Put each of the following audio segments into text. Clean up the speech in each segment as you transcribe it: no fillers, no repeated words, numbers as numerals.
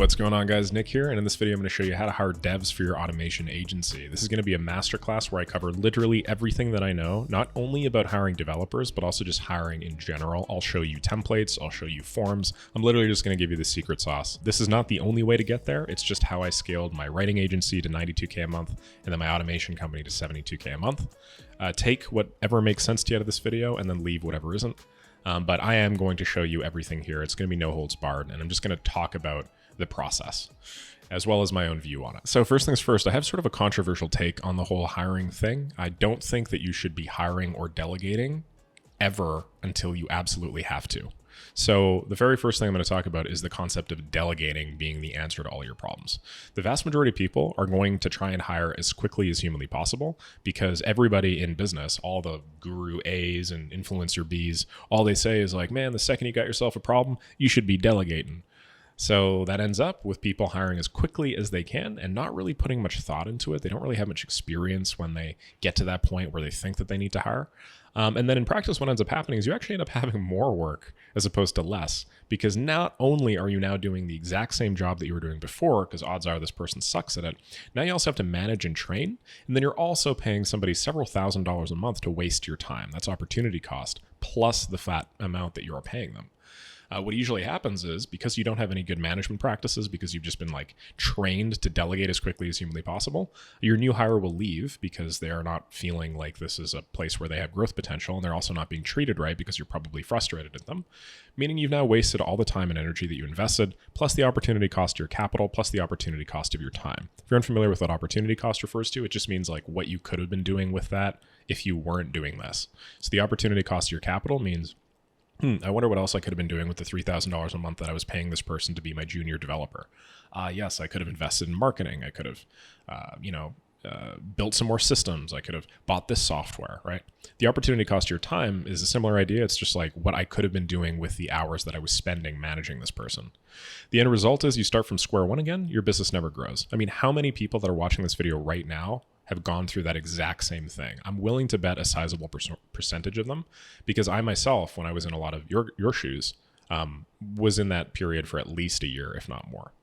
What's going on, guys? Nick here, and in this video I'm going to show you how to hire devs for your automation agency. This is going to be a masterclass where I cover literally everything that I know, not only about hiring developers, but also just hiring in general. I'll show you templates, I'll show you forms. I'm literally just going to give you the secret sauce. This is not the only way to get there, it's just how I scaled my writing agency to $92K a month, and then my automation company to $72K a month. Take whatever makes sense to you out of this video, and then leave whatever isn't. But I am going to show you everything here. It's going to be no holds barred, and I'm just going to talk about the process as well as my own view on it. So first things first, I have sort of a controversial take on the whole hiring thing. I don't think that you should be hiring or delegating ever until you absolutely have to. So the very first thing I'm going to talk about is the concept of delegating being the answer to all your problems. The vast majority of people are going to try and hire as quickly as humanly possible because everybody in business, all the guru A's and influencer B's, all they say is like, man, the second you got yourself a problem, you should be delegating. So that ends up with people hiring as quickly as they can and not really putting much thought into it. They don't really have much experience when they get to that point where they think that they need to hire. And then in practice, what ends up happening is you actually end up having more work as opposed to less, because not only are you now doing the exact same job that you were doing before, because odds are this person sucks at it, now you also have to manage and train, and then you're also paying somebody several $1,000s a month to waste your time. That's opportunity cost plus the fat amount that you are paying them. What usually happens is because you don't have any good management practices, because you've just been like trained to delegate as quickly as humanly possible, your new hire will leave because they are not feeling like this is a place where they have growth potential, and they're also not being treated right because you're probably frustrated at them, meaning you've now wasted all the time and energy that you invested, plus the opportunity cost of your capital, plus the opportunity cost of your time. If you're unfamiliar with what opportunity cost refers to, it just means like what you could have been doing with that if you weren't doing this. So the opportunity cost of your capital means I wonder what else I could have been doing with the $3,000 a month that I was paying this person to be my junior developer. Yes, I could have invested in marketing. I could have, built some more systems. I could have bought this software, right? The opportunity cost of your time is a similar idea. It's just like what I could have been doing with the hours that I was spending managing this person. The end result is you start from square one again. Your business never grows. I mean, how many people that are watching this video right now have gone through that exact same thing? I'm willing to bet a sizable percentage of them, because I myself, when I was in a lot of your shoes, was in that period for at least a year, if not more.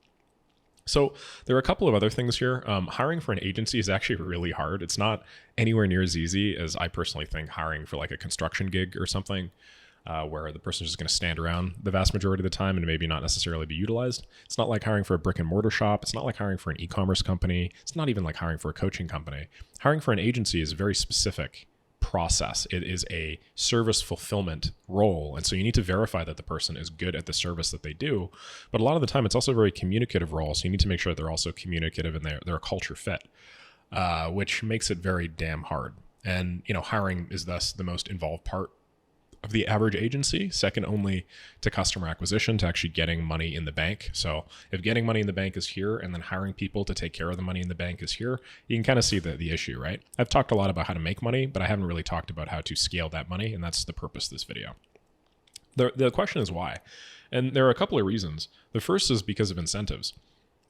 So there are a couple of other things here. Hiring for an agency is actually really hard. It's not anywhere near as easy as I personally think hiring for like a construction gig or something, where the person is just going to stand around the vast majority of the time and maybe not necessarily be utilized. It's not like hiring for a brick and mortar shop. It's not like hiring for an e-commerce company. It's not even like hiring for a coaching company. Hiring for an agency is a very specific process. It is a service fulfillment role. And so you need to verify that the person is good at the service that they do. But a lot of the time, it's also a very communicative role. So you need to make sure that they're also communicative and they're a culture fit, which makes it very damn hard. And, hiring is thus the most involved part of the average agency, second only to customer acquisition, to actually getting money in the bank. So if getting money in the bank is here and then hiring people to take care of the money in the bank is here, you can kind of see the issue, right? I've talked a lot about how to make money, but I haven't really talked about how to scale that money, and that's the purpose of this video. The question is why? And there are a couple of reasons. The first is because of incentives.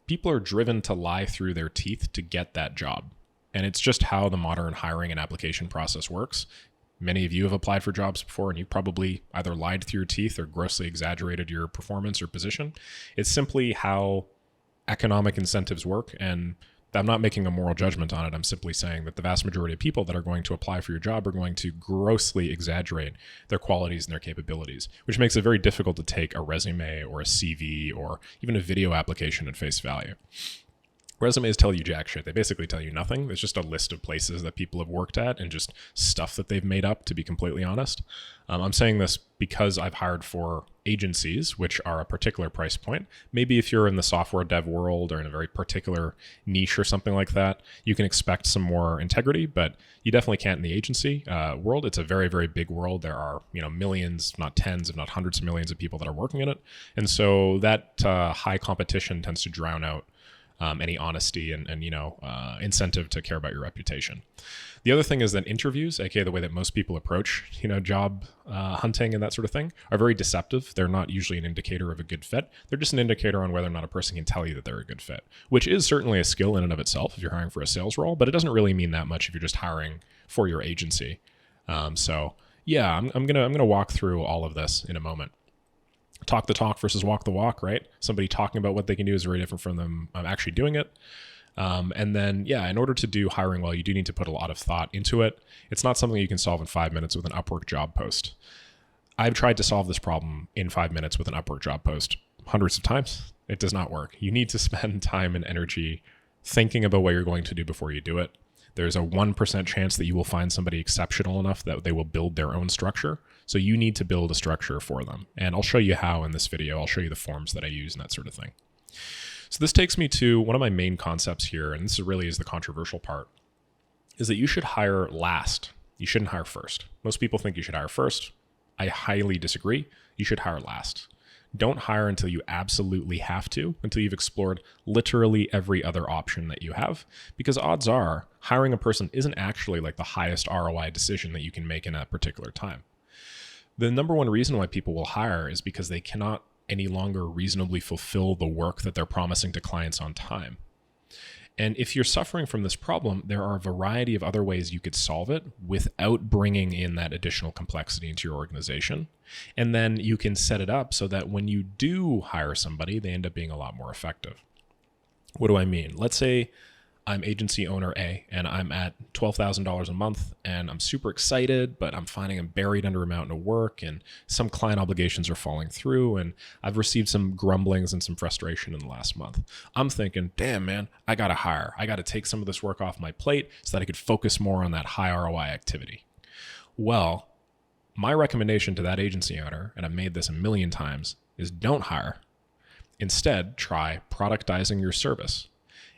People are driven to lie through their teeth to get that job. And it's just how the modern hiring and application process works. Many of you have applied for jobs before, and you've probably either lied through your teeth or grossly exaggerated your performance or position. It's simply how economic incentives work, and I'm not making a moral judgment on it. I'm simply saying that the vast majority of people that are going to apply for your job are going to grossly exaggerate their qualities and their capabilities, which makes it very difficult to take a resume or a CV or even a video application at face value. Resumes tell you jack shit. They basically tell you nothing. There's just a list of places that people have worked at and just stuff that they've made up, to be completely honest. I'm saying this because I've hired for agencies, which are a particular price point. Maybe if you're in the software dev world or in a very particular niche or something like that, you can expect some more integrity, but you definitely can't in the agency world. It's a very, very big world. There are, millions, not tens, if not hundreds of millions of people that are working in it. And so that high competition tends to drown out any honesty and incentive to care about your reputation. The other thing is that interviews, aka the way that most people approach, job hunting and that sort of thing, are very deceptive. They're not usually an indicator of a good fit. They're just an indicator on whether or not a person can tell you that they're a good fit, which is certainly a skill in and of itself if you're hiring for a sales role, but it doesn't really mean that much if you're just hiring for your agency. I'm gonna walk through all of this in a moment. talk the talk versus walk the walk, right? Somebody talking about what they can do is very different from them actually doing it. And then, yeah, in order to do hiring well, you do need to put a lot of thought into it. It's not something you can solve in 5 minutes with an Upwork job post. I've tried to solve this problem in 5 minutes with an Upwork job post hundreds of times. It does not work. You need to spend time and energy thinking about what you're going to do before you do it. There's a 1% chance that you will find somebody exceptional enough that they will build their own structure. So you need to build a structure for them. And I'll show you how in this video. I'll show you the forms that I use and that sort of thing. So this takes me to one of my main concepts here, and this really is the controversial part, is that you should hire last. You shouldn't hire first. Most people think you should hire first. I highly disagree. You should hire last. Don't hire until you absolutely have to, until you've explored literally every other option that you have, because odds are hiring a person isn't actually like the highest ROI decision that you can make in a particular time. The number one reason why people will hire is because they cannot any longer reasonably fulfill the work that they're promising to clients on time. And if you're suffering from this problem, there are a variety of other ways you could solve it without bringing in that additional complexity into your organization. And then you can set it up so that when you do hire somebody, they end up being a lot more effective. What do I mean? Let's say I'm agency owner A and I'm at $12,000 a month and I'm super excited, but I'm finding I'm buried under a mountain of work and some client obligations are falling through and I've received some grumblings and some frustration in the last month. I'm thinking, damn man, I got to hire. I got to take some of this work off my plate so that I could focus more on that high ROI activity. Well, my recommendation to that agency owner, and I've made this a million times, is don't hire. Instead, try productizing your service.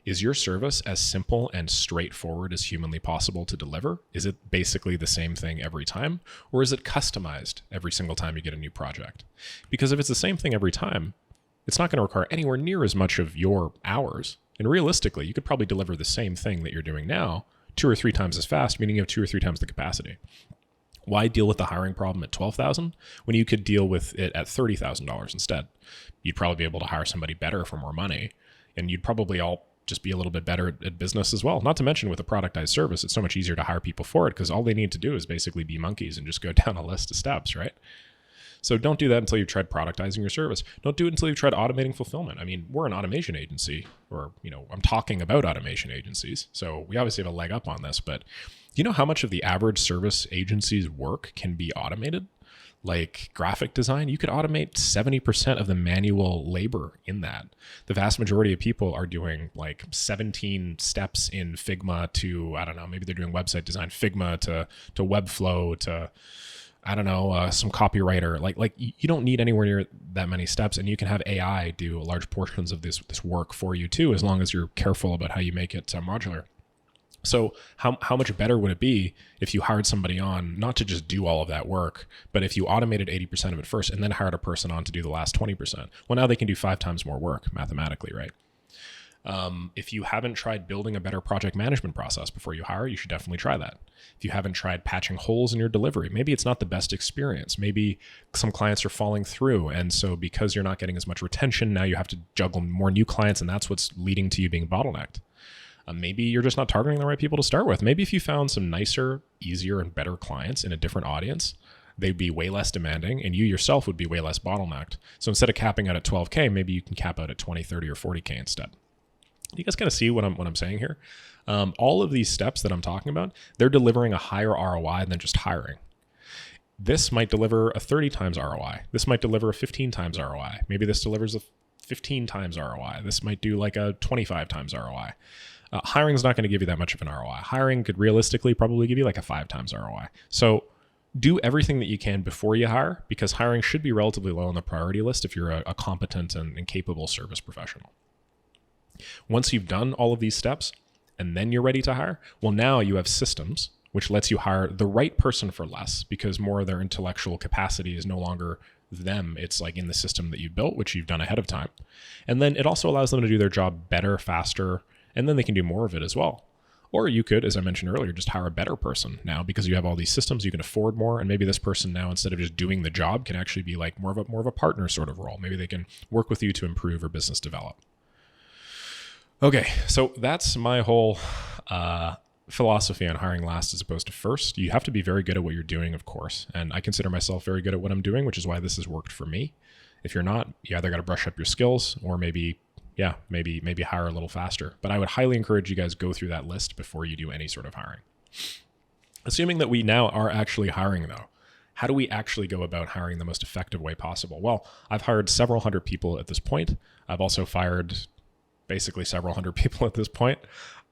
Is your service as simple and straightforward as humanly possible to deliver? Is it basically the same thing every time? Or is it customized every single time you get a new project? Because if it's the same thing every time, it's not going to require anywhere near as much of your hours. And realistically, you could probably deliver the same thing that you're doing now 2 or 3 times as fast, meaning you have 2 or 3 times the capacity. Why deal with the hiring problem at $12,000 when you could deal with it at $30,000 instead? You'd probably be able to hire somebody better for more money, and you'd probably all just be a little bit better at business as well. Not to mention with a productized service, it's so much easier to hire people for it because all they need to do is basically be monkeys and just go down a list of steps, right? So don't do that until you've tried productizing your service. Don't do it until you've tried automating fulfillment. I mean, we're an automation agency, or, I'm talking about automation agencies. So we obviously have a leg up on this, but do you know how much of the average service agency's work can be automated? Like graphic design, you could automate 70% of the manual labor in that. The vast majority of people are doing like 17 steps in Figma to, I don't know, maybe they're doing website design, Figma to Webflow to, I don't know, some copywriter. Like you don't need anywhere near that many steps, and you can have AI do large portions of this work for you too, as long as you're careful about how you make it modular. So how much better would it be if you hired somebody on not to just do all of that work, but if you automated 80% of it first and then hired a person on to do the last 20%? Well, now they can do 5 times more work mathematically, right? If you haven't tried building a better project management process before you hire, you should definitely try that. If you haven't tried patching holes in your delivery, maybe it's not the best experience. Maybe some clients are falling through. And so because you're not getting as much retention, now you have to juggle more new clients, and that's what's leading to you being bottlenecked. Maybe you're just not targeting the right people to start with. Maybe if you found some nicer, easier, and better clients in a different audience, they'd be way less demanding and you yourself would be way less bottlenecked. So instead of capping out at 12K, maybe you can cap out at 20, 30, or 40K instead. You guys kind of see what I'm saying here? All of these steps that I'm talking about, they're delivering a higher ROI than just hiring. This might deliver a 30 times ROI. This might deliver a 15 times ROI. Maybe this delivers a 15 times ROI. This might do like a 25 times ROI. Hiring is not going to give you that much of an ROI. Hiring could realistically probably give you like a 5 times ROI. So do everything that you can before you hire, because hiring should be relatively low on the priority list if you're a competent and capable service professional. Once you've done all of these steps and then you're ready to hire, well, now you have systems, which lets you hire the right person for less because more of their intellectual capacity is no longer them. It's like in the system that you built, which you've done ahead of time. And then it also allows them to do their job better, faster, and then they can do more of it as well. Or you could, as I mentioned earlier, just hire a better person now because you have all these systems, you can afford more, and maybe this person now, instead of just doing the job, can actually be like more of a partner sort of role. Maybe they can work with you to improve or business develop. Okay, so that's my whole philosophy on hiring last as opposed to first. You have to be very good at what you're doing, of course, and I consider myself very good at what I'm doing, which is why this has worked for me. If you're not, you either got to brush up your skills or maybe hire a little faster. But I would highly encourage you guys go through that list before you do any sort of hiring. Assuming that we now are actually hiring though, how do we actually go about hiring the most effective way possible? Well, I've hired several hundred people at this point. I've also fired basically several hundred people at this point.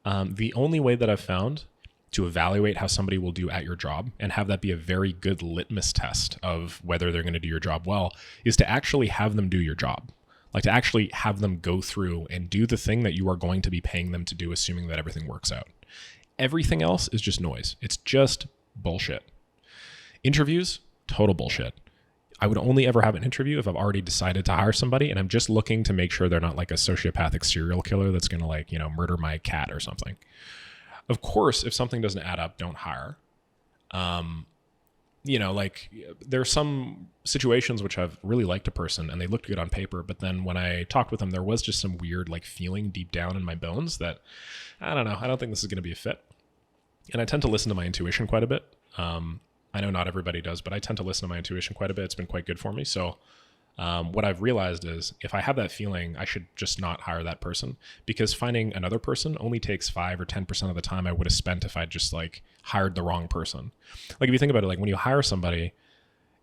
The only way that I've found to evaluate how somebody will do at your job and have that be a very good litmus test of whether they're going to do your job well is to actually have them do your job. Like to actually have them go through and do the thing that you are going to be paying them to do, assuming that everything works out. Everything else is just noise. It's just bullshit. Interviews, total bullshit. I would only ever have an interview if I've already decided to hire somebody and I'm just looking to make sure they're not like a sociopathic serial killer that's going to murder my cat or something. Of course, if something doesn't add up, don't hire. There are some situations which I've really liked a person and they looked good on paper, but then when I talked with them, there was just some weird feeling deep down in my bones that, I don't know, I don't think this is going to be a fit. And I tend to listen to my intuition quite a bit. I know not everybody does, but I tend to listen to my intuition quite a bit. It's been quite good for me. So what I've realized is if I have that feeling, I should just not hire that person, because finding another person only takes 5 or 10% of the time I would have spent if I just hired the wrong person. Like if you think about it, when you hire somebody,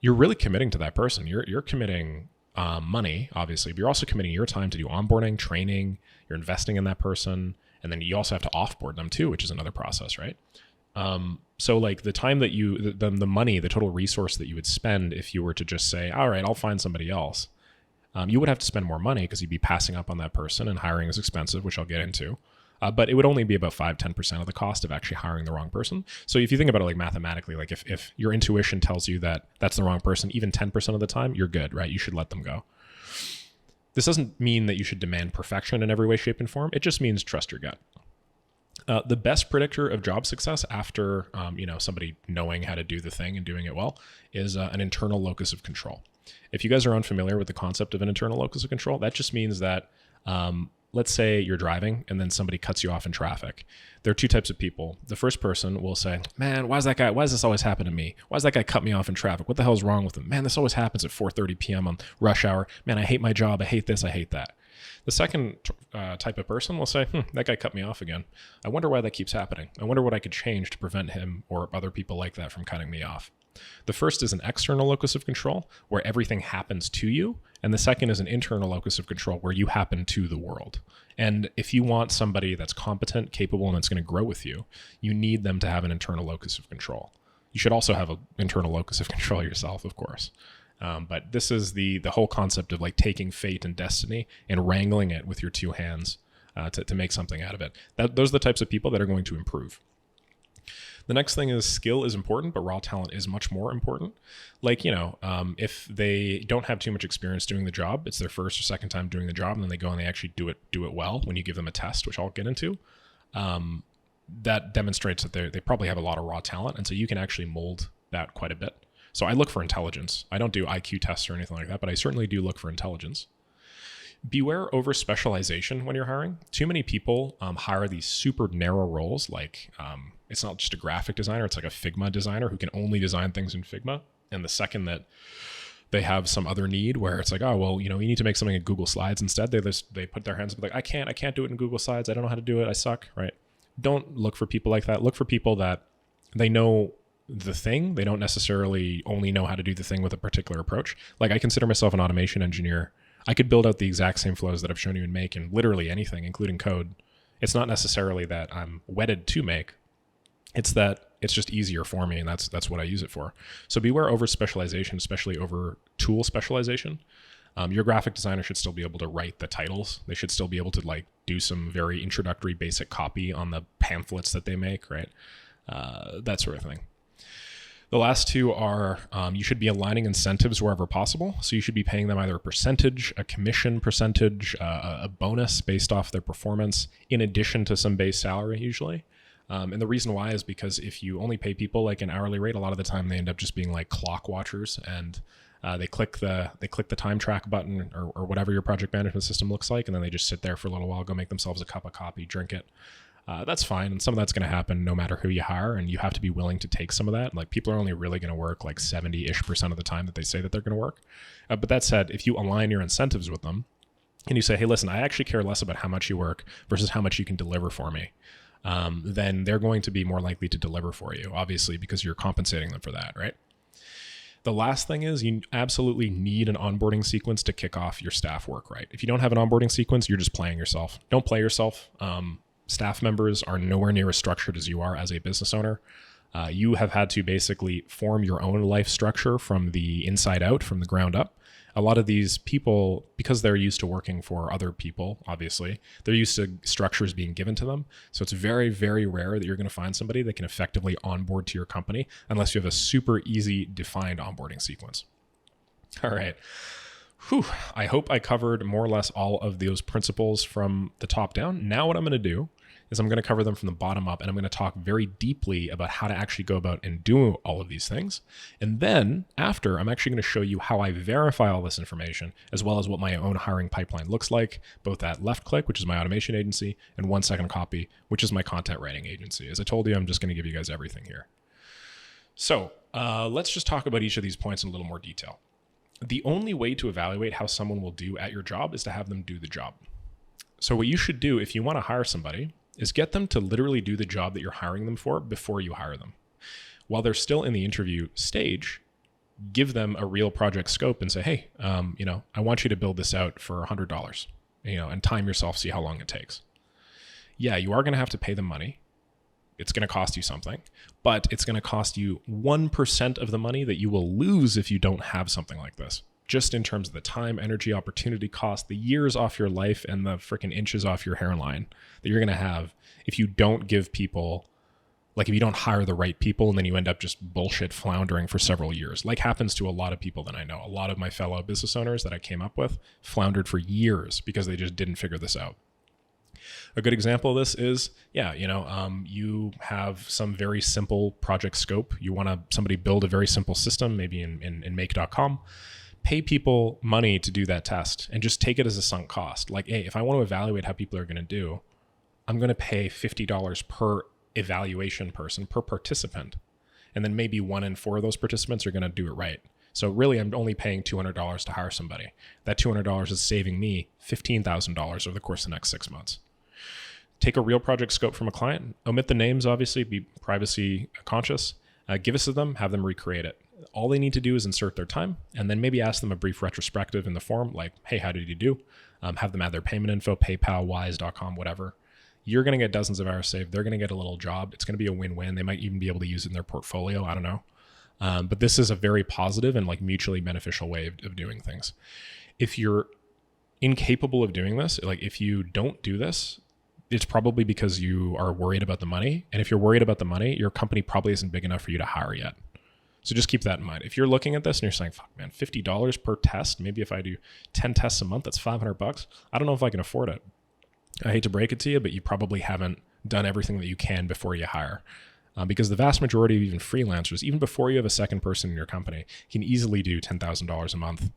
you're really committing to that person. You're committing money, obviously, but you're also committing your time to do onboarding, training, you're investing in that person. And then you also have to offboard them too, which is another process, right? So the time that the money, the total resource that you would spend if you were to just say, all right, I'll find somebody else, you would have to spend more money because you'd be passing up on that person, and hiring is expensive, which I'll get into. But it would only be about 5-10% of the cost of actually hiring the wrong person. So if you think about it mathematically, if your intuition tells you that that's the wrong person, even 10% of the time, you're good, right? You should let them go. This doesn't mean that you should demand perfection in every way, shape, and form. It just means trust your gut. The best predictor of job success after somebody knowing how to do the thing and doing it well is an internal locus of control. If you guys are unfamiliar with the concept of an internal locus of control, that just means that let's say you're driving and then somebody cuts you off in traffic. There are two types of people. The first person will say, man, why does this always happen to me? Why does that guy cut me off in traffic? What the hell is wrong with him? Man, this always happens at 4:30 p.m. on rush hour. Man, I hate my job. I hate this. I hate that. The second type of person will say, that guy cut me off again. I wonder why that keeps happening. I wonder what I could change to prevent him or other people like that from cutting me off. The first is an external locus of control where everything happens to you. And the second is an internal locus of control where you happen to the world. And if you want somebody that's competent, capable, and that's going to grow with you, you need them to have an internal locus of control. You should also have an internal locus of control yourself, of course. But this is the whole concept of taking fate and destiny and wrangling it with your two hands to make something out of it. Those are the types of people that are going to improve. The next thing is skill is important, but raw talent is much more important. If they don't have too much experience doing the job, it's their first or second time doing the job, and then they go and they actually do it well when you give them a test, which I'll get into. That demonstrates that they probably have a lot of raw talent, and so you can actually mold that quite a bit. So I look for intelligence. I don't do IQ tests or anything like that, but I certainly do look for intelligence. Beware over specialization when you're hiring. Too many people hire these super narrow roles. It's not just a graphic designer. It's like a Figma designer who can only design things in Figma. And the second that they have some other need where it's you need to make something in Google Slides instead, they put their hands up I can't do it in Google Slides. I don't know how to do it. I suck, right? Don't look for people like that. Look for people that they know the thing. They don't necessarily only know how to do the thing with a particular approach. I consider myself an automation engineer. I could build out the exact same flows that I've shown you in Make and literally anything, including code. It's not necessarily that I'm wedded to Make. It's that it's just easier for me, and that's what I use it for. So beware over specialization, especially over tool specialization. Your graphic designer should still be able to write the titles. They should still be able to do some very introductory basic copy on the pamphlets that they make, right? That sort of thing. The last two are you should be aligning incentives wherever possible. So you should be paying them either a percentage, a commission percentage, a bonus based off their performance, in addition to some base salary usually. And the reason why is because if you only pay people an hourly rate, a lot of the time they end up just being clock watchers, and they click the time track button or whatever your project management system looks like, and then they just sit there for a little while, go make themselves a cup of coffee, drink it. That's fine. And some of that's going to happen no matter who you hire. And you have to be willing to take some of that. Like people are only really going to work like 70-ish% of the time that they say that they're going to work. But that said, if you align your incentives with them and you say, hey, listen, I actually care less about how much you work versus how much you can deliver for me, then they're going to be more likely to deliver for you, obviously, because you're compensating them for that, right? The last thing is you absolutely need an onboarding sequence to kick off your staff work right. If you don't have an onboarding sequence, you're just playing yourself. Don't play yourself. Staff members are nowhere near as structured as you are as a business owner. You have had to basically form your own life structure from the inside out, from the ground up. A lot of these people, because they're used to working for other people, obviously, they're used to structures being given to them. So it's very, very rare that you're going to find somebody that can effectively onboard to your company unless you have a super easy defined onboarding sequence. All right. Whew. I hope I covered more or less all of those principles from the top down. Now what I'm going to do is I'm going to cover them from the bottom up, and I'm going to talk very deeply about how to actually go about and do all of these things. And then after, I'm actually going to show you how I verify all this information, as well as what my own hiring pipeline looks like, both at Left Click, which is my automation agency, and 1 Second Copy, which is my content writing agency. As I told you, I'm just going to give you guys everything here. So let's just talk about each of these points in a little more detail. The only way to evaluate how someone will do at your job is to have them do the job. So what you should do if you want to hire somebody is get them to literally do the job that you're hiring them for before you hire them. While they're still in the interview stage, give them a real project scope and say, hey, I want you to build this out for $100, and time yourself, see how long it takes. Yeah, you are going to have to pay them money. It's going to cost you something, but it's going to cost you 1% of the money that you will lose if you don't have something like this. Just in terms of the time, energy, opportunity cost, the years off your life, and the freaking inches off your hairline that you're going to have if you don't give people, like if you don't hire the right people and then you end up just bullshit floundering for several years, like happens to a lot of people that I know. A lot of my fellow business owners that I came up with floundered for years because they just didn't figure this out. A good example of this is, you have some very simple project scope. You want somebody build a very simple system, maybe in make.com. Pay people money to do that test and just take it as a sunk cost. Like, hey, if I want to evaluate how people are going to do, I'm going to pay $50 per evaluation person, per participant. And then maybe 1 in 4 of those participants are going to do it right. So really, I'm only paying $200 to hire somebody. That $200 is saving me $15,000 over the course of the next 6 months. Take a real project scope from a client, omit the names, obviously, be privacy conscious, give it to them, have them recreate it. All they need to do is insert their time and then maybe ask them a brief retrospective in the form like, hey, how did you do? Have them add their payment info, PayPal, Wise.com, whatever. You're going to get dozens of hours saved. They're going to get a little job. It's going to be a win-win. They might even be able to use it in their portfolio. I don't know. But this is a very positive and like mutually beneficial way of doing things. If you're incapable of doing this, like if you don't do this, it's probably because you are worried about the money. And if you're worried about the money, your company probably isn't big enough for you to hire yet. So just keep that in mind. If you're looking at this and you're saying, fuck man, $50 per test, maybe if I do 10 tests a month, that's $500. I don't know if I can afford it. I hate to break it to you, but you probably haven't done everything that you can before you hire. Because the vast majority of even freelancers, even before you have a second person in your company, can easily do $10,000 a month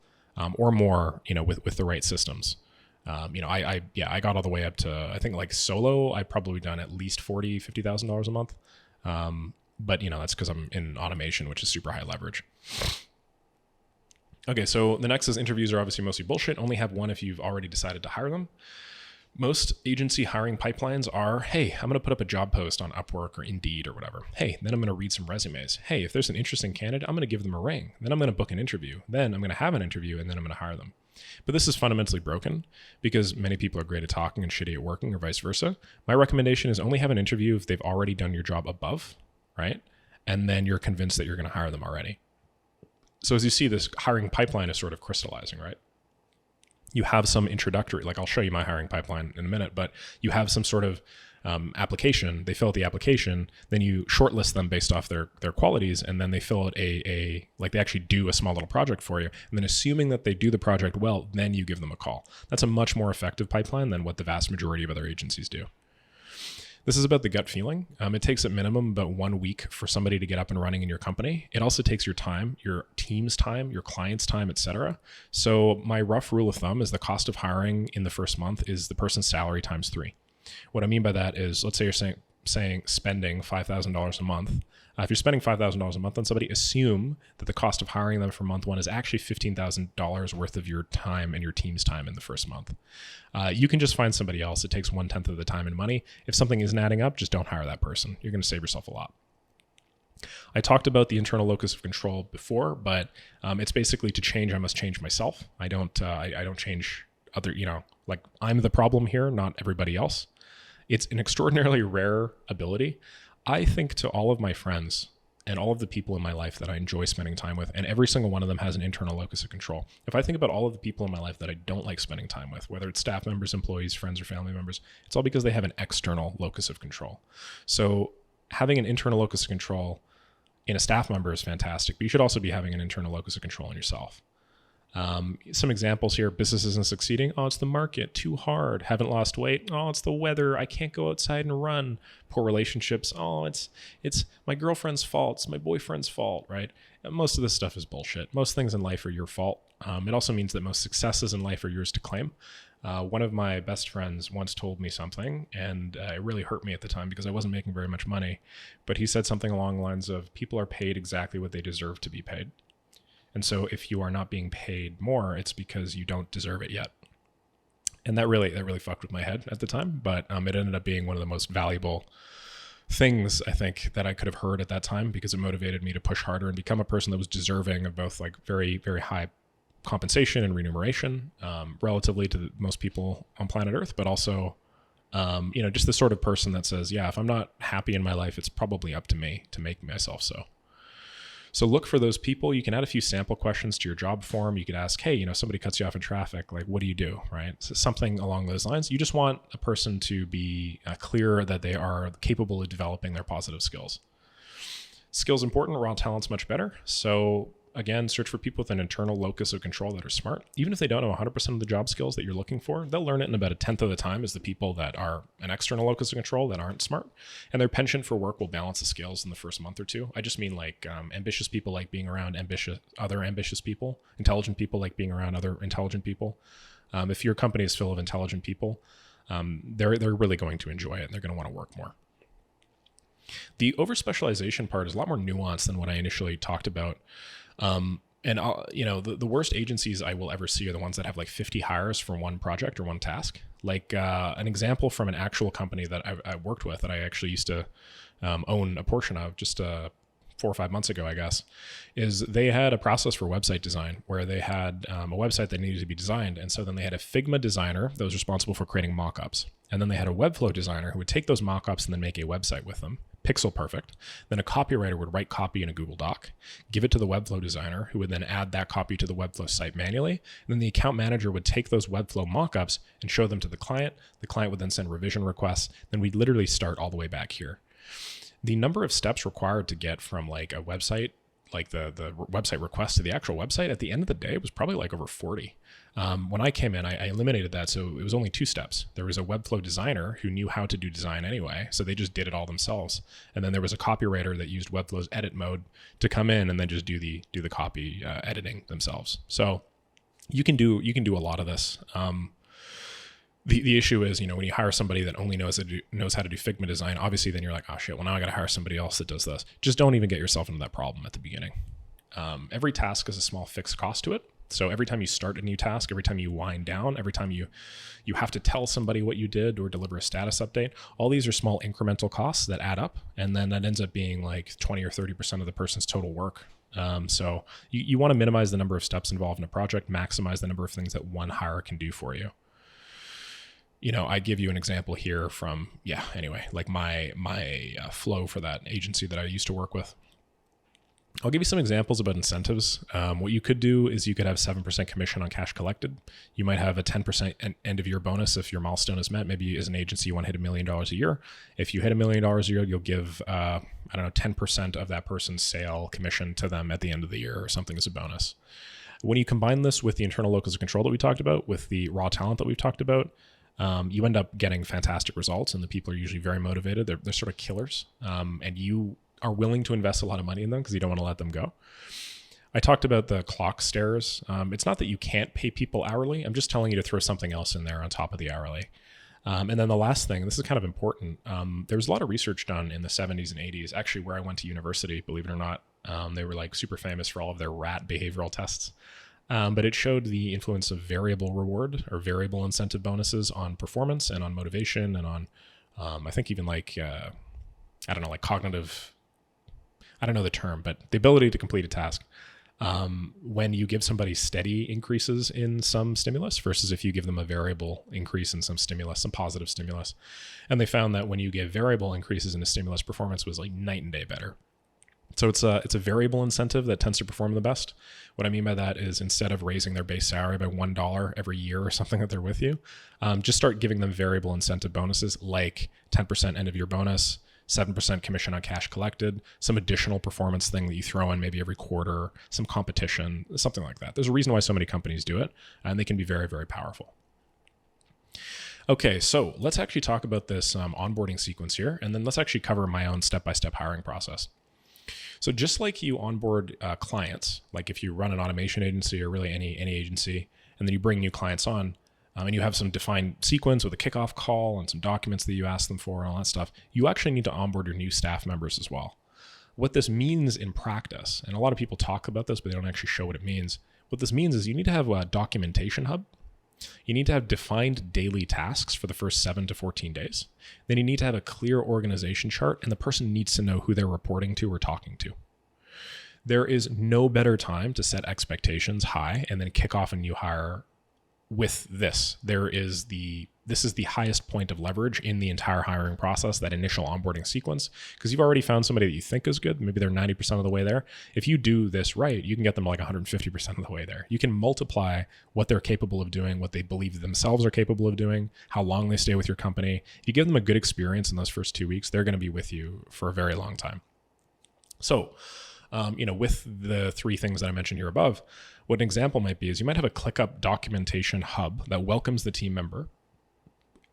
or more, with the right systems. I got all the way up to, I think like solo, I've probably done at least $40,000, $50,000 a month. But that's because I'm in automation, which is super high leverage. Okay, so the next is interviews are obviously mostly bullshit. Only have one if you've already decided to hire them. Most agency hiring pipelines are, hey, I'm going to put up a job post on Upwork or Indeed or whatever. Hey, then I'm going to read some resumes. Hey, if there's an interesting candidate, I'm going to give them a ring. Then I'm going to book an interview. Then I'm going to have an interview, and then I'm going to hire them. But this is fundamentally broken because many people are great at talking and shitty at working or vice versa. My recommendation is only have an interview if they've already done your job above, right? And then you're convinced that you're going to hire them already. So as you see, this hiring pipeline is sort of crystallizing, right? You have some introductory, like I'll show you my hiring pipeline in a minute, but you have some sort of application. They fill out the application, then you shortlist them based off their qualities, and then they fill out like they actually do a small little project for you. And then assuming that they do the project well, then you give them a call. That's a much more effective pipeline than what the vast majority of other agencies do. This is about the gut feeling. It takes at minimum about 1 week for somebody to get up and running in your company. It also takes your time, your team's time, your client's time, etc. So my rough rule of thumb is the cost of hiring in the first month is the person's salary times 3. What I mean by that is, let's say you're saying spending $5,000 a month. If you're spending $5,000 a month on somebody, assume that the cost of hiring them for month one is actually $15,000 worth of your time and your team's time in the first month. You can just find somebody else. It takes 1/10 of the time and money. If something isn't adding up, just don't hire that person. You're going to save yourself a lot. I talked about the internal locus of control before, but it's basically to change, I must change myself. I don't change other, like I'm the problem here, not everybody else. It's an extraordinarily rare ability. I think to all of my friends and all of the people in my life that I enjoy spending time with, and every single one of them has an internal locus of control. If I think about all of the people in my life that I don't like spending time with, whether it's staff members, employees, friends, or family members, it's all because they have an external locus of control. So having an internal locus of control in a staff member is fantastic, but you should also be having an internal locus of control in yourself. Some examples here: business isn't succeeding. Oh, it's the market, too hard. Haven't lost weight. Oh, it's the weather. I can't go outside and run. Poor relationships. Oh, it's my girlfriend's fault. It's my boyfriend's fault, right? And most of this stuff is bullshit. Most things in life are your fault. It also means that most successes in life are yours to claim. One of my best friends once told me something, and it really hurt me at the time because I wasn't making very much money. But he said something along the lines of, people are paid exactly what they deserve to be paid. And so if you are not being paid more, it's because you don't deserve it yet. And that really fucked with my head at the time, but it ended up being one of the most valuable things, I think, that I could have heard at that time, because it motivated me to push harder and become a person that was deserving of both like very, very high compensation and remuneration, relatively to most people on planet Earth, but also, just the sort of person that says, yeah, if I'm not happy in my life, it's probably up to me to make myself so. So look for those people. You can add a few sample questions to your job form. You could ask, hey, somebody cuts you off in traffic. Like, what do you do, right? So something along those lines. You just want a person to be clear that they are capable of developing their positive skills. Skills important, raw talent's much better. So again, search for people with an internal locus of control that are smart. Even if they don't know 100% of the job skills that you're looking for, they'll learn it in about 1/10 of the time as the people that are an external locus of control that aren't smart. And their penchant for work will balance the scales in the first month or two. I just mean like ambitious people like being around other ambitious people. Intelligent people like being around other intelligent people. If your company is full of intelligent people, they're really going to enjoy it and they're going to want to work more. The over-specialization part is a lot more nuanced than what I initially talked about. The worst agencies I will ever see are the ones that have like 50 hires for one project or one task. Like an example from an actual company that I worked with, that I actually used to own a portion of just 4 or 5 months ago, I guess, is they had a process for website design where they had a website that needed to be designed. And so then they had a Figma designer that was responsible for creating mockups. And then they had a Webflow designer who would take those mockups and then make a website with them, pixel perfect. Then a copywriter would write copy in a Google Doc, give it to the Webflow designer, who would then add that copy to the Webflow site manually. And then the account manager would take those Webflow mockups and show them to the client. The client would then send revision requests. Then we'd literally start all the way back here. The number of steps required to get from like a website, like the website request to the actual website, at the end of the day, was probably like over 40. When I came in, I eliminated that. So it was only 2 steps. There was a Webflow designer who knew how to do design anyway, so they just did it all themselves. And then there was a copywriter that used Webflow's edit mode to come in and then just do the copy editing themselves. So you can do a lot of this. The issue is, when you hire somebody that only knows how to do Figma design, obviously then you're like, oh shit, well now I got to hire somebody else that does this. Just don't even get yourself into that problem at the beginning. Every task has a small fixed cost to it. So every time you start a new task, every time you wind down, every time you have to tell somebody what you did or deliver a status update, all these are small incremental costs that add up. And then that ends up being like 20 or 30% of the person's total work. So you want to minimize the number of steps involved in a project, maximize the number of things that one hire can do for you. I give you an example here from, like my flow for that agency that I used to work with. I'll give you some examples about incentives. What you could do is you could have 7% commission on cash collected. You might have a 10% end of year bonus if your milestone is met. Maybe as an agency, you want to hit $1 million a year. If you hit $1 million a year, you'll give, 10% of that person's sale commission to them at the end of the year or something as a bonus. When you combine this with the internal locus of control that we talked about, with the raw talent that we've talked about, you end up getting fantastic results, and the people are usually very motivated. They're sort of killers, and you are willing to invest a lot of money in them because you don't want to let them go. I talked about the clock stairs. It's not that you can't pay people hourly. I'm just telling you to throw something else in there on top of the hourly. And then the last thing, this is kind of important. There was a lot of research done in the 70s and 80s, actually where I went to university, believe it or not. They were like super famous for all of their rat behavioral tests. But it showed the influence of variable reward or variable incentive bonuses on performance and on motivation and on, I think even like, I don't know, like cognitive, I don't know the term, but the ability to complete a task. When you give somebody steady increases in some stimulus versus if you give them a variable increase in some stimulus, some positive stimulus. And they found that when you give variable increases in a stimulus, performance was like night and day better. So it's a variable incentive that tends to perform the best. What I mean by that is instead of raising their base salary by $1 every year or something that they're with you, just start giving them variable incentive bonuses like 10% end of year bonus, 7% commission on cash collected, some additional performance thing that you throw in maybe every quarter, some competition, something like that. There's a reason why so many companies do it, and they can be very, very powerful. Okay, so let's actually talk about this onboarding sequence here, and then let's actually cover my own step-by-step hiring process. So just like you onboard clients, like if you run an automation agency or really any agency, and then you bring new clients on, and you have some defined sequence with a kickoff call and some documents that you ask them for and all that stuff, you actually need to onboard your new staff members as well. What this means in practice, and a lot of people talk about this, but they don't actually show what it means. What this means is you need to have a documentation hub. You need to have defined daily tasks for the first 7 to 14 days. Then you need to have a clear organization chart, and the person needs to know who they're reporting to or talking to. There is no better time to set expectations high and then kick off a new hire with this. This is the highest point of leverage in the entire hiring process, that initial onboarding sequence, because you've already found somebody that you think is good. Maybe they're 90% of the way there. If you do this right, you can get them like 150% of the way there. You can multiply what they're capable of doing, what they believe themselves are capable of doing, how long they stay with your company. If you give them a good experience in those first 2 weeks, they're going to be with you for a very long time. So, with the 3 things that I mentioned here above, what an example might be is you might have a ClickUp documentation hub that welcomes the team member,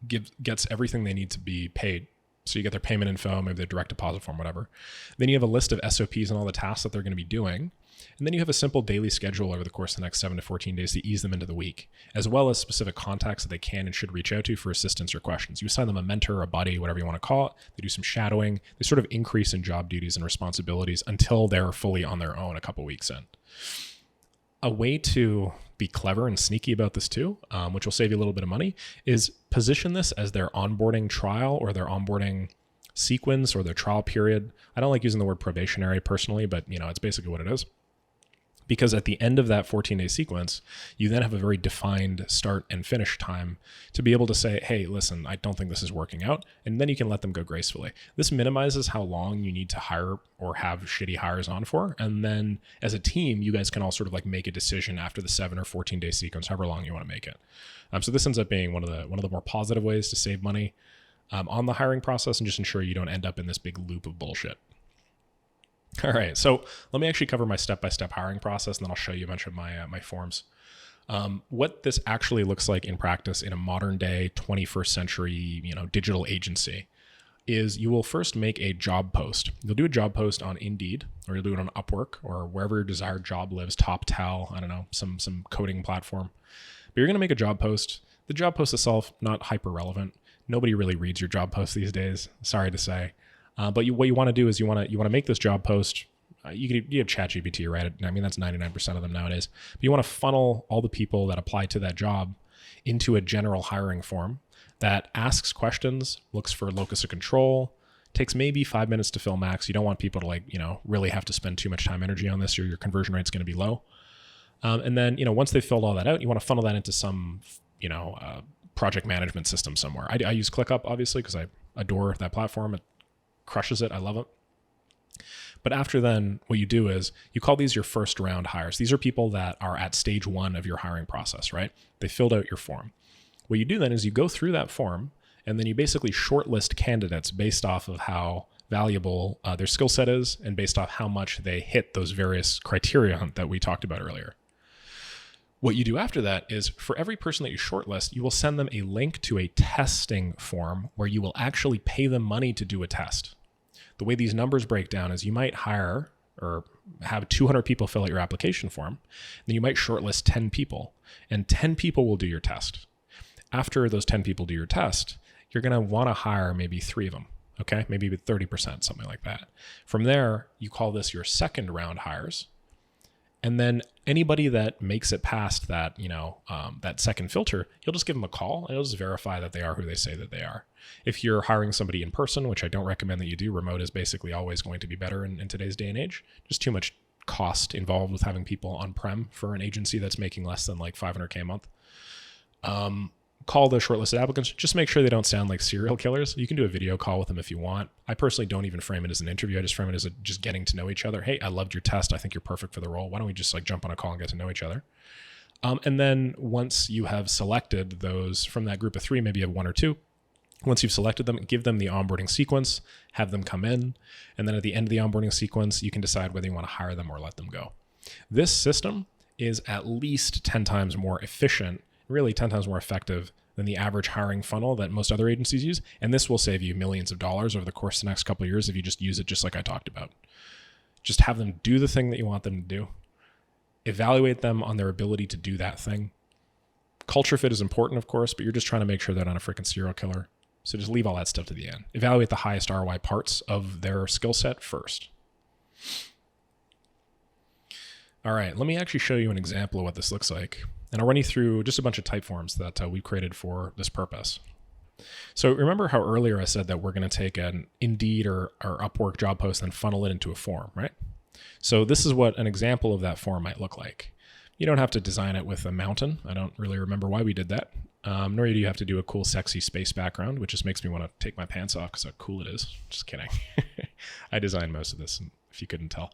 gets everything they need to be paid. So you get their payment info, maybe their direct deposit form, whatever. Then you have a list of SOPs and all the tasks that they're going to be doing. And then you have a simple daily schedule over the course of the next 7 to 14 days to ease them into the week, as well as specific contacts that they can and should reach out to for assistance or questions. You assign them a mentor, a buddy, whatever you want to call it. They do some shadowing. They sort of increase in job duties and responsibilities until they're fully on their own a couple weeks in. A way to be clever and sneaky about this too, which will save you a little bit of money, is position this as their onboarding trial or their onboarding sequence or their trial period. I don't like using the word probationary personally, but it's basically what it is. Because at the end of that 14-day sequence, you then have a very defined start and finish time to be able to say, hey, listen, I don't think this is working out. And then you can let them go gracefully. This minimizes how long you need to hire or have shitty hires on for. And then as a team, you guys can all sort of like make a decision after the 7 or 14-day sequence, however long you want to make it. So this ends up being one of the more positive ways to save money on the hiring process and just ensure you don't end up in this big loop of bullshit. All right, so let me actually cover my step-by-step hiring process, and then I'll show you a bunch of my forms. What this actually looks like in practice in a modern-day 21st century, digital agency is you will first make a job post. You'll do a job post on Indeed, or you'll do it on Upwork, or wherever your desired job lives, TopTal, I don't know, some coding platform. But you're going to make a job post. The job post itself, not hyper-relevant. Nobody really reads your job post these days, sorry to say. But what you want to do is you want to make this job post. You have ChatGPT, right? I mean, that's 99% of them nowadays. But you want to funnel all the people that apply to that job into a general hiring form that asks questions, looks for locus of control, takes maybe 5 minutes to fill max. You don't want people to really have to spend too much time, energy on this, or your conversion rate's going to be low. And then, once they've filled all that out, you want to funnel that into some, project management system somewhere. I use ClickUp, obviously, because I adore that platform. It crushes it. I love it. But after then, what you do is you call these your first round hires. These are people that are at stage 1 of your hiring process, right? They filled out your form. What you do then is you go through that form and then you basically shortlist candidates based off of how valuable their skill set is and based off how much they hit those various criteria that we talked about earlier. What you do after that is for every person that you shortlist, you will send them a link to a testing form where you will actually pay them money to do a test. The way these numbers break down is you might hire or have 200 people fill out your application form. Then you might shortlist 10 people, and 10 people will do your test. After those 10 people do your test, you're going to want to hire maybe 3 of them. Okay, maybe 30%, something like that. From there, you call this your second round hires. And then anybody that makes it past that, that second filter, you'll just give them a call and you'll just verify that they are who they say that they are. If you're hiring somebody in person, which I don't recommend that you do, remote is basically always going to be better in today's day and age. Just too much cost involved with having people on-prem for an agency that's making less than like $500K a month. Call the shortlisted applicants. Just make sure they don't sound like serial killers. You can do a video call with them if you want. I personally don't even frame it as an interview. I just frame it as just getting to know each other. Hey, I loved your test. I think you're perfect for the role. Why don't we just like jump on a call and get to know each other? And then once you have selected those from that group of 3, maybe you have 1 or 2. Once you've selected them, give them the onboarding sequence, have them come in. And then at the end of the onboarding sequence, you can decide whether you want to hire them or let them go. This system is at least 10 times more efficient, really 10 times more effective than the average hiring funnel that most other agencies use. And this will save you millions of dollars over the course of the next couple of years if you just use it just like I talked about. Just have them do the thing that you want them to do. Evaluate them on their ability to do that thing. Culture fit is important, of course, but you're just trying to make sure they're not a freaking serial killer. So just leave all that stuff to the end. Evaluate the highest ROI parts of their skill set first. All right, let me actually show you an example of what this looks like. And I'll run you through just a bunch of type forms that we created for this purpose. So remember how earlier I said that we're going to take an Indeed or Upwork job post and funnel it into a form, right? So this is what an example of that form might look like. You don't have to design it with a mountain. I don't really remember why we did that. Nor do you have to do a cool, sexy space background, which just makes me want to take my pants off because how cool it is. Just kidding. I designed most of this, if you couldn't tell.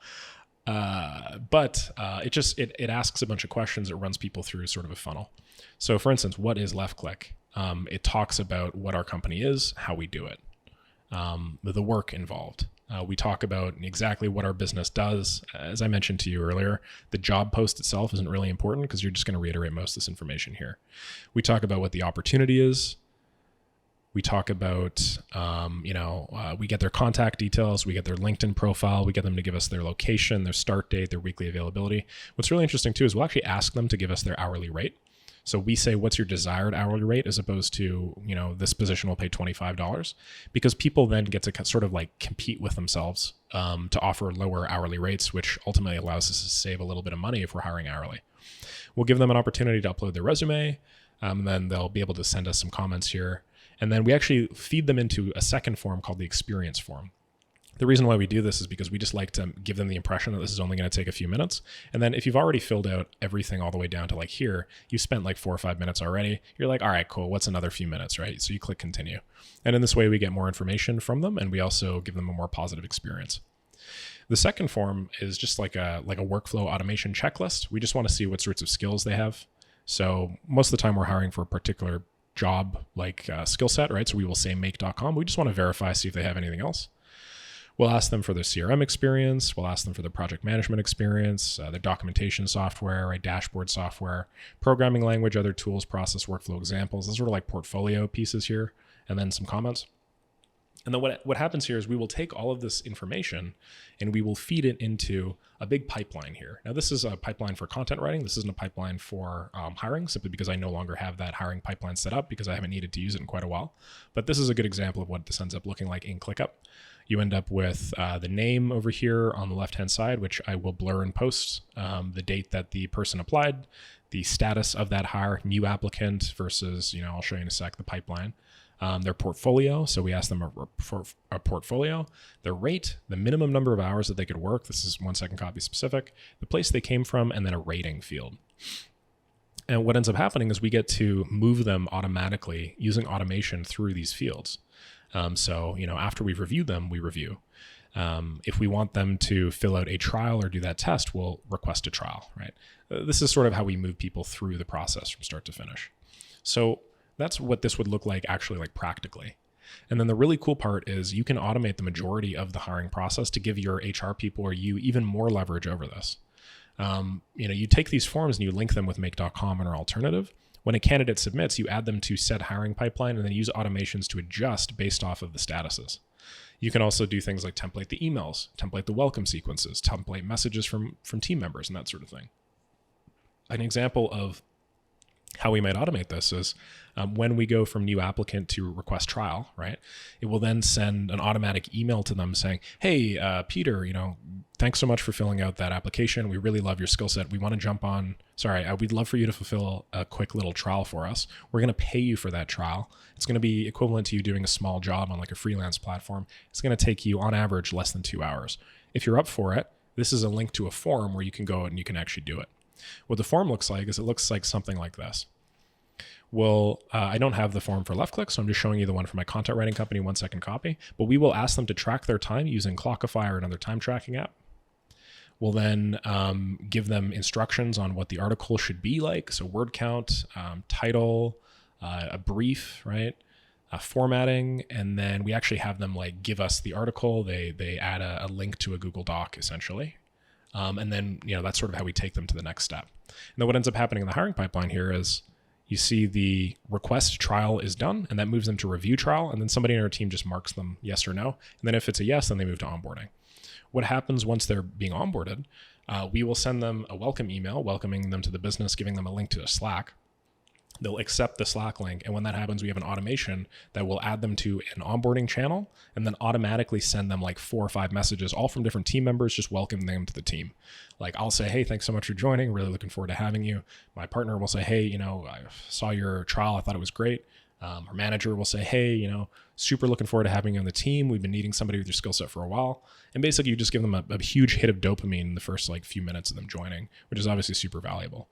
But it asks a bunch of questions. It runs people through sort of a funnel. So for instance, what is left click? It talks about what our company is, how we do it, the work involved. We talk about exactly what our business does. As I mentioned to you earlier, the job post itself isn't really important because you're just going to reiterate most of this information here. We talk about what the opportunity is. We talk about, we get their contact details, we get their LinkedIn profile, we get them to give us their location, their start date, their weekly availability. What's really interesting too is we'll actually ask them to give us their hourly rate. So we say, what's your desired hourly rate, as opposed to, this position will pay $25, because people then get to sort of like compete with themselves to offer lower hourly rates, which ultimately allows us to save a little bit of money if we're hiring hourly. We'll give them an opportunity to upload their resume, and then they'll be able to send us some comments here. And then we actually feed them into a second form called the experience form. The reason why we do this is because we just like to give them the impression that this is only going to take a few minutes. And then if you've already filled out everything all the way down to like here, you spent like 4 or 5 minutes already. You're like, all right, cool. What's another few minutes, right? So you click continue. And in this way, we get more information from them, and we also give them a more positive experience. The second form is just like a workflow automation checklist. We just want to see what sorts of skills they have. So most of the time we're hiring for a particular job like skill set, right? So we will say make.com. We just want to verify, see if they have anything else. We'll ask them for their CRM experience. We'll ask them for their project management experience, their documentation software, right? Dashboard software, programming language, other tools, process, workflow examples. Those are like portfolio pieces here, and then some comments. And then what happens here is we will take all of this information and we will feed it into a big pipeline here. Now, this is a pipeline for content writing. This isn't a pipeline for hiring, simply because I no longer have that hiring pipeline set up because I haven't needed to use it in quite a while. But this is a good example of what this ends up looking like in ClickUp. You end up with the name over here on the left-hand side, which I will blur in post, the date that the person applied, the status of that hire, new applicant versus, I'll show you in a sec, the pipeline. Their portfolio. So we ask them for a portfolio, their rate, the minimum number of hours that they could work. This is 1 second copy specific, the place they came from, and then a rating field. And what ends up happening is we get to move them automatically using automation through these fields. So, after we've reviewed them, we review. If we want them to fill out a trial or do that test, we'll request a trial, right? This is sort of how we move people through the process from start to finish. So that's what this would look like actually, like practically. And then the really cool part is you can automate the majority of the hiring process to give your HR people or you even more leverage over this. You take these forms and you link them with make.com and our alternative. When a candidate submits, you add them to said hiring pipeline and then use automations to adjust based off of the statuses. You can also do things like template the emails, template the welcome sequences, template messages from team members and that sort of thing. An example of How we might automate this is when we go from new applicant to request trial, right? It will then send an automatic email to them saying, hey, Peter, thanks so much for filling out that application. We really love your skill set. We want to jump on, we'd love for you to fulfill a quick little trial for us. We're going to pay you for that trial. It's going to be equivalent to you doing a small job on like a freelance platform. It's going to take you on average less than 2 hours. If you're up for it, this is a link to a form where you can go and you can actually do it. What the form looks like is it looks like something like this. Well, I don't have the form for left click, so I'm just showing you the one for my content writing company, 1 second copy, but we will ask them to track their time using Clockify or another time tracking app. We'll then give them instructions on what the article should be like. So word count, title, a brief, right? Formatting, and then we actually have them like give us the article. They add a link to a Google Doc essentially. And then, that's sort of how we take them to the next step. And then what ends up happening in the hiring pipeline here is you see the request trial is done, and that moves them to review trial. And then somebody in our team just marks them yes or no. And then if it's a yes, then they move to onboarding. What happens once they're being onboarded, we will send them a welcome email, welcoming them to the business, giving them a link to a Slack. They'll accept the Slack link. And when that happens, we have an automation that will add them to an onboarding channel and then automatically send them like 4 or 5 messages, all from different team members, just welcoming them to the team. Like I'll say, hey, thanks so much for joining. Really looking forward to having you. My partner will say, hey, I saw your trial. I thought it was great. Our manager will say, hey, super looking forward to having you on the team. We've been needing somebody with your skill set for a while. And basically you just give them a huge hit of dopamine in the first like few minutes of them joining, which is obviously super valuable.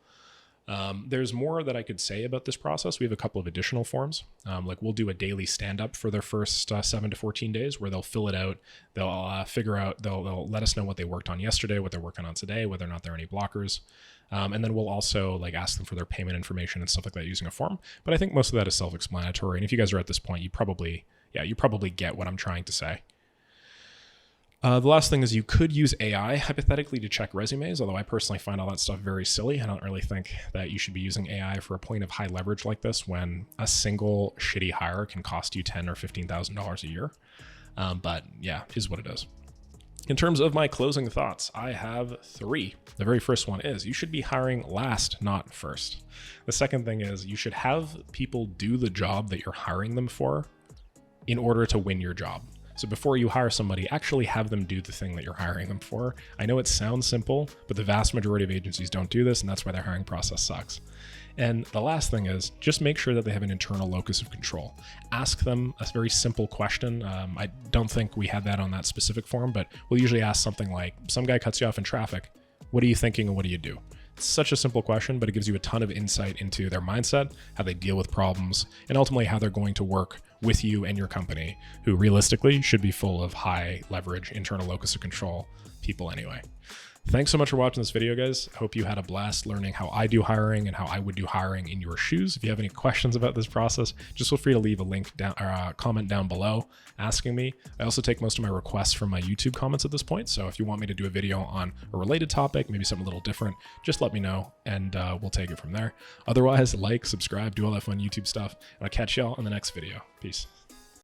There's more that I could say about this process. We have a couple of additional forms. Like we'll do a daily stand-up for their first 7 to 14 days where they'll fill it out. They'll figure out, they'll let us know what they worked on yesterday, what they're working on today, whether or not there are any blockers. And then we'll also like ask them for their payment information and stuff like that using a form. But I think most of that is self-explanatory. And if you guys are at this point, you probably get what I'm trying to say. The last thing is you could use AI hypothetically to check resumes, although I personally find all that stuff very silly. I don't really think that you should be using AI for a point of high leverage like this when a single shitty hire can cost you $10,000 or $15,000 a year. But yeah, is what it is. In terms of my closing thoughts, I have 3. The very first one is you should be hiring last, not first. The second thing is you should have people do the job that you're hiring them for in order to win your job. So before you hire somebody, actually have them do the thing that you're hiring them for. I know it sounds simple, but the vast majority of agencies don't do this, and that's why their hiring process sucks. And the last thing is just make sure that they have an internal locus of control. Ask them a very simple question. I don't think we had that on that specific form, but we'll usually ask something like, some guy cuts you off in traffic. What are you thinking and what do you do? It's such a simple question, but it gives you a ton of insight into their mindset, how they deal with problems, and ultimately how they're going to work with you and your company, who realistically should be full of high leverage, internal locus of control people anyway. Thanks so much for watching this video, guys. I hope you had a blast learning how I do hiring and how I would do hiring in your shoes. If you have any questions about this process, just feel free to leave a link down or a comment down below asking me. I also take most of my requests from my YouTube comments at this point. So if you want me to do a video on a related topic, maybe something a little different, just let me know and we'll take it from there. Otherwise, like, subscribe, do all that fun YouTube stuff, and I'll catch y'all in the next video. Peace.